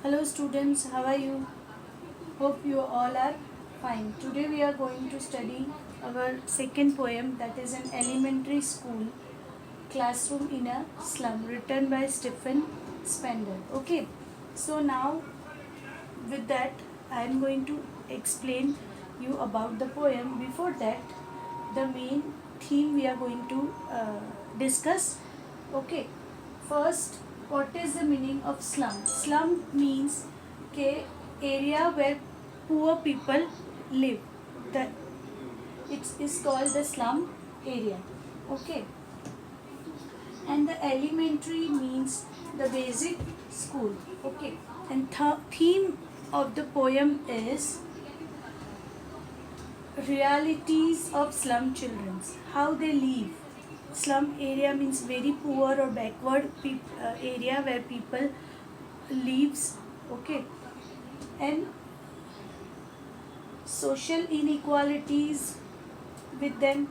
Hello students, how are you? Hope you all are fine. Today we are going to study our second poem, that is an elementary school classroom in a slum, written by Stephen Spender. Okay, so now with that I am going to explain you about the poem. Before that, the main theme we are going to discuss. Okay, first, what is the meaning of slum? Slum means के area where poor people live. The it is called the slum area. Okay, and the elementary means the basic school. Okay, and theme of the poem is realities of slum children, how they live. Slum area means very poor or backward area where people lives. Okay, and social inequalities with them,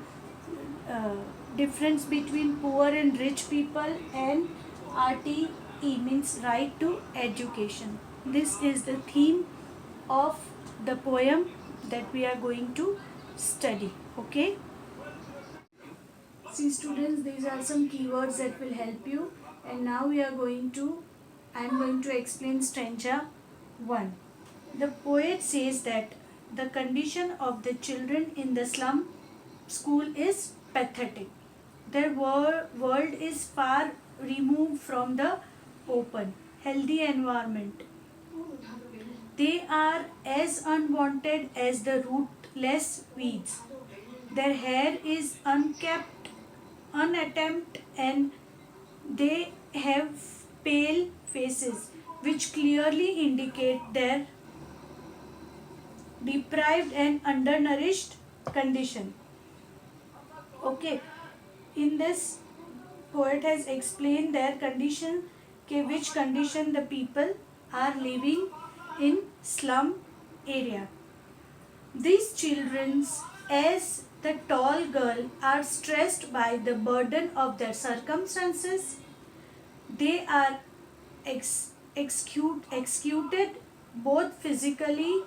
uh, difference between poor and rich people, and RTE means right to education. This is the theme of the poem that we are going to study. Okay, see students, these are some keywords that will help you, and now I am going to explain stanza 1. The poet says that the condition of the children in the slum school is pathetic. Their world is far removed from the open, healthy environment. They are as unwanted as the rootless weeds. Their hair is unkept, unattempted, and they have pale faces, which clearly indicate their deprived and undernourished condition. Okay, in this, poet has explained their condition, which condition the people are living in slum area. These children, as the tall girl, are stressed by the burden of their circumstances. They are executed both physically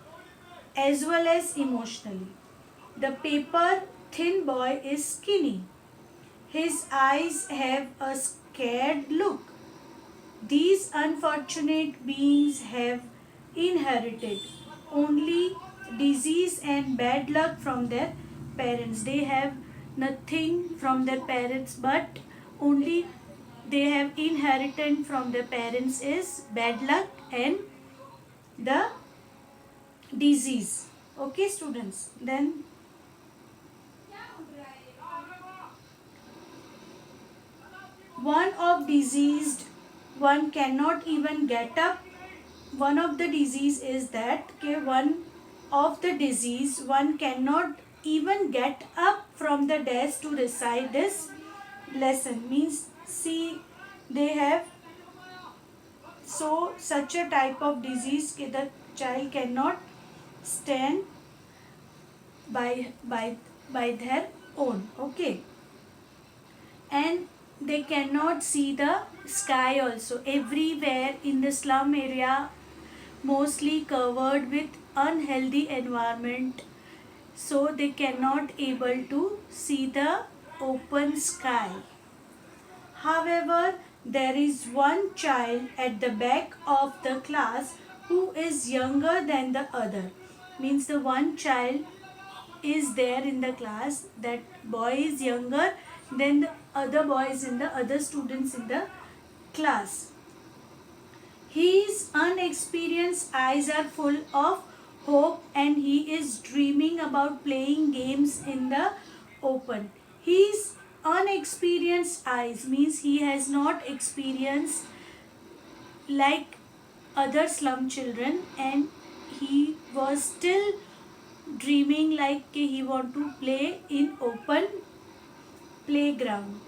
as well as emotionally. The paper thin boy is skinny. His eyes have a scared look. These unfortunate beings have inherited only disease and bad luck from their parents. They have nothing from their parents, but only they have inherited from their parents is bad luck and the disease. Okay students, then one of diseased, one cannot even get up. One of the disease is that one of the disease, one cannot even get up from the desk to recite this lesson. Means, see, they have such a type of disease that the child cannot stand by by by their own. Okay, and they cannot see the sky also. Everywhere in the slum area, mostly covered with unhealthy environment, so they cannot able to see the open sky. However, there is one child at the back of the class who is younger than the other. Means the one child is there in the class, that boy is younger than the other boys in the other students in the class. His unexperienced eyes are full of hope and he is dreaming about playing games in the open. His unexperienced eyes means he has not experienced like other slum children, and he was still dreaming like he want to play in open playground.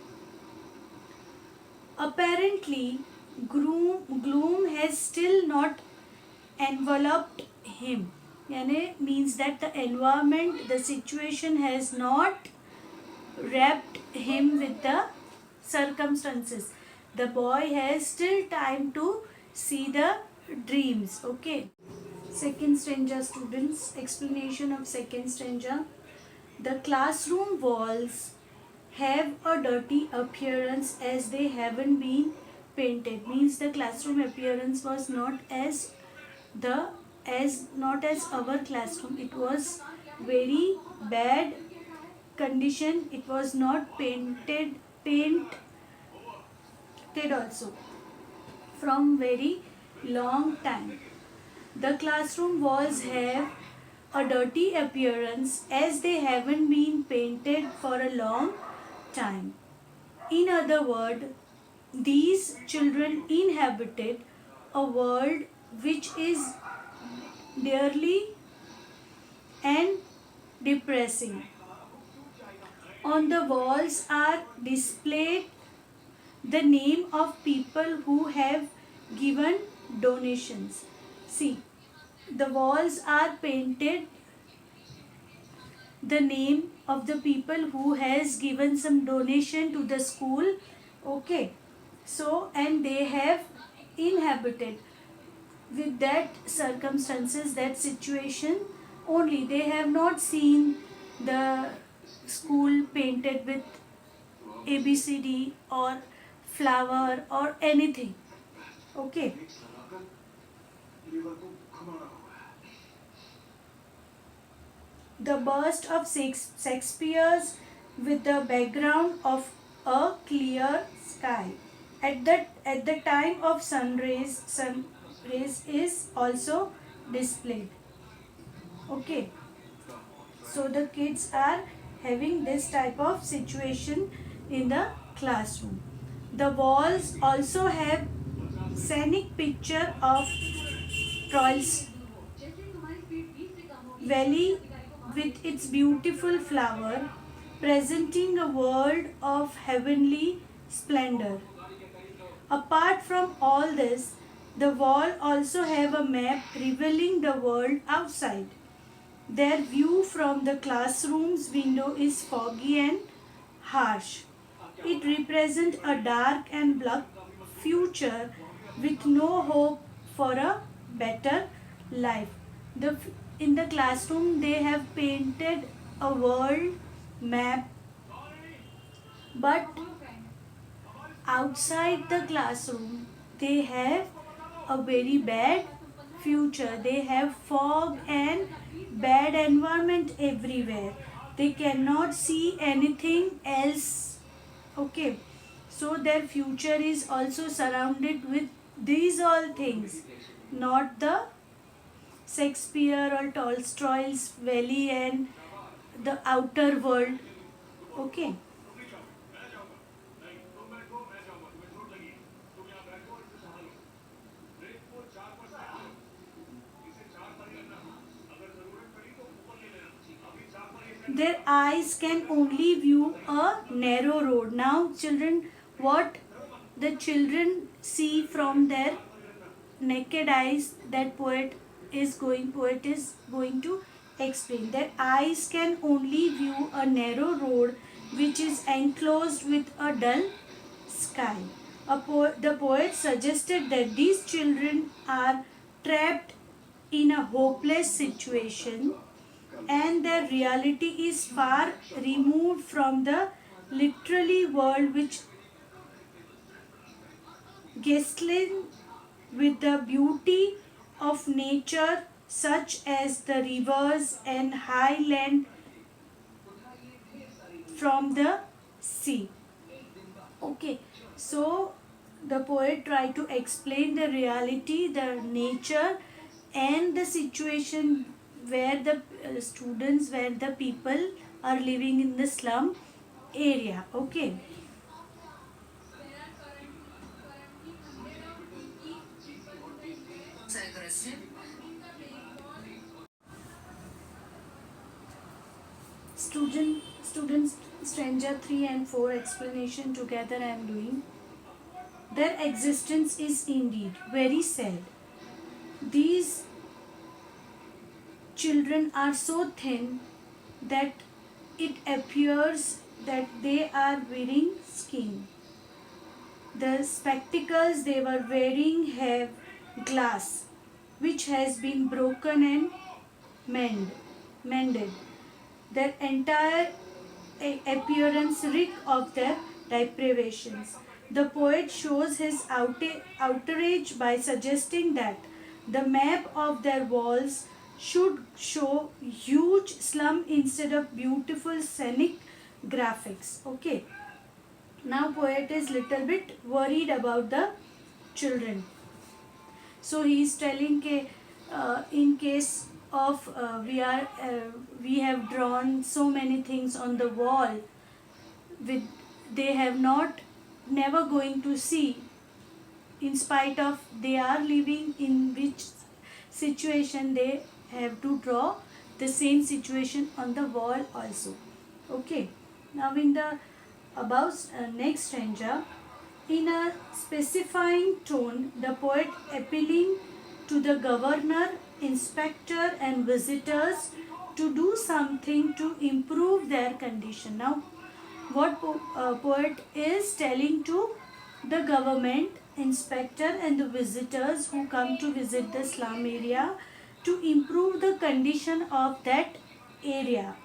Apparently, gloom has still not enveloped him. Yani means that the environment, the situation has not wrapped him with the circumstances. The boy has still time to see the dreams. Okay. Second stanza, students. Explanation of second stanza. The classroom walls have a dirty appearance as they haven't been painted. Means the classroom appearance was not as the not as our classroom. It was very bad condition. It was not painted also from very long time. The classroom walls have a dirty appearance as they haven't been painted for a long time. In other words, these children inhabited a world which is dreary and depressing. On the walls are displayed the name of people who have given donations. See, the walls are painted the name of the people who has given some donation to the school. Okay, so and they have inhabited with that circumstances, that situation only. They have not seen the school painted with ABCD or flower or anything. Okay. The bust of Shakespeare's with the background of a clear sky. At the time of sun rays is also displayed. Okay. So the kids are having this type of situation in the classroom. The walls also have scenic picture of Troyes Valley with its beautiful flower, presenting a world of heavenly splendor. Apart from all this, the wall also have a map revealing the world outside. Their view from the classroom's window is foggy and harsh. It represents a dark and black future with no hope for a better life. In the classroom, they have painted a world map, but outside the classroom, they have a very bad future. They have fog and bad environment everywhere. They cannot see anything else. Okay, so their future is also surrounded with these all things, not the Shakespeare or Tolstoy's valley and the outer world. Okay. Their eyes can only view a narrow road. Now, children, what the children see from their naked eyes, that poet is going to explain. Their eyes can only view a narrow road which is enclosed with a dull sky. The poet suggested that these children are trapped in a hopeless situation and their reality is far removed from the literary world which glistening with the beauty of nature such as the rivers and highland from the sea. Okay, so the poet tried to explain the reality, the nature, and the situation where the students, where the people are living in the slum area. Okay. Students, stanza 3 and 4 explanation together I am doing. Their existence is indeed very sad. These children are so thin that it appears that they are wearing skin. The spectacles they were wearing have glass which has been broken and mended. Their entire appearance reek of their deprivations. The poet shows his outrage by suggesting that the map of their walls should show huge slum instead of beautiful scenic graphics. Okay. Now poet is little bit worried about the children. So he is telling in case of we have drawn so many things on the wall with they have not never going to see, in spite of they are living in which situation they have to draw the same situation on the wall also. Okay. Now in the above next stanza, in a specifying tone, the poet appealing to the governor, inspector and visitors to do something to improve their condition. Now what poet is telling to the government, inspector and the visitors who come to visit the slum area to improve the condition of that area.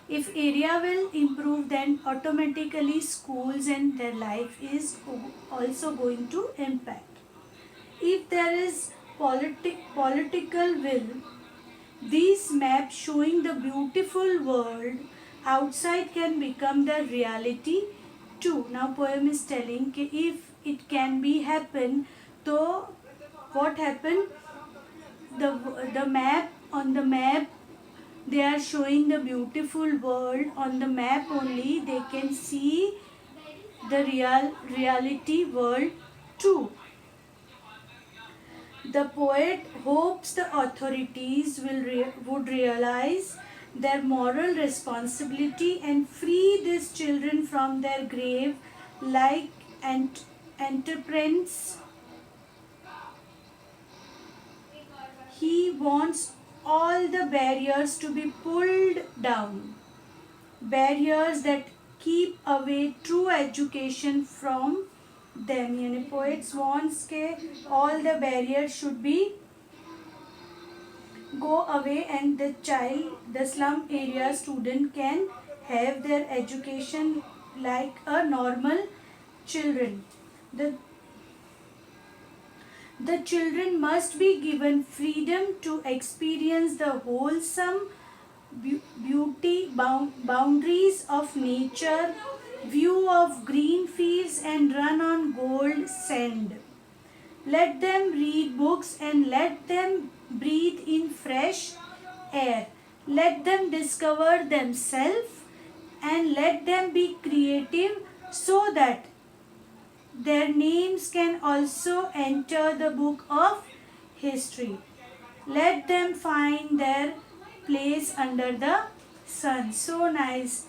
If area will improve, then automatically schools and their life is also going to impact. If there is political will, these maps showing the beautiful world outside can become the reality too. Now poem is telling if it can be happen, so what happened? The map on the map they are showing the beautiful world on the map only, they can see the reality world too. The poet hopes the authorities would realize their moral responsibility and free these children from their grave like enterprise. He wants all the barriers to be pulled down. Barriers that keep away true education from them. यानी poets wants के all the barriers should be go away and the slum area student can have their education like a normal children. The children must be given freedom to experience the wholesome beauty boundaries of nature, view of green fields and run on gold sand. Let them read books and let them breathe in fresh air. Let them discover themselves and let them be creative so that their names can also enter the book of history. Let them find their place under the sun. So nice.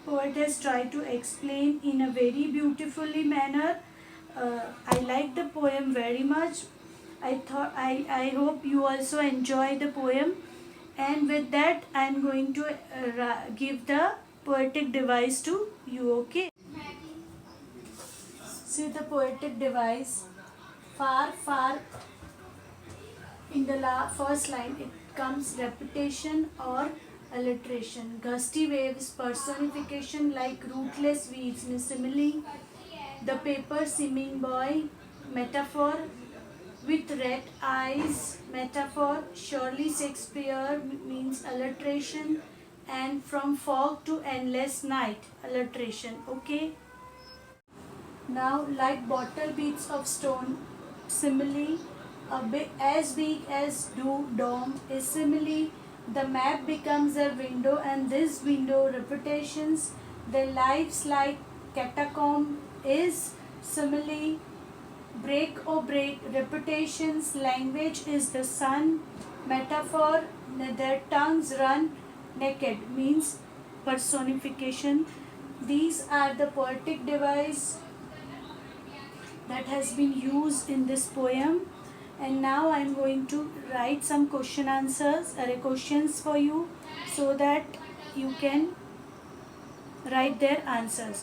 Poet has tried to explain in a very beautifully manner. I like the poem very much. I hope you also enjoy the poem. And with that, I am going to give the poetic device to you. Okay. See the poetic device. Far, far. In the first line, it comes repetition or alliteration. Gusty waves, personification like rootless weeds, simile. The paper seeming boy, metaphor. With red eyes, metaphor. Surely Shakespeare means alliteration. And from fog to endless night, alliteration. Okay. Now, like bottle beads of stone, simile. As big as dome is simile. The map becomes a window, and this window reputations. Their lives like catacomb is simile. Break or break reputations. Language is the sun. Metaphor. Their tongues run naked means personification. These are the poetic device that has been used in this poem. And now I am going to write some questions for you so that you can write their answers.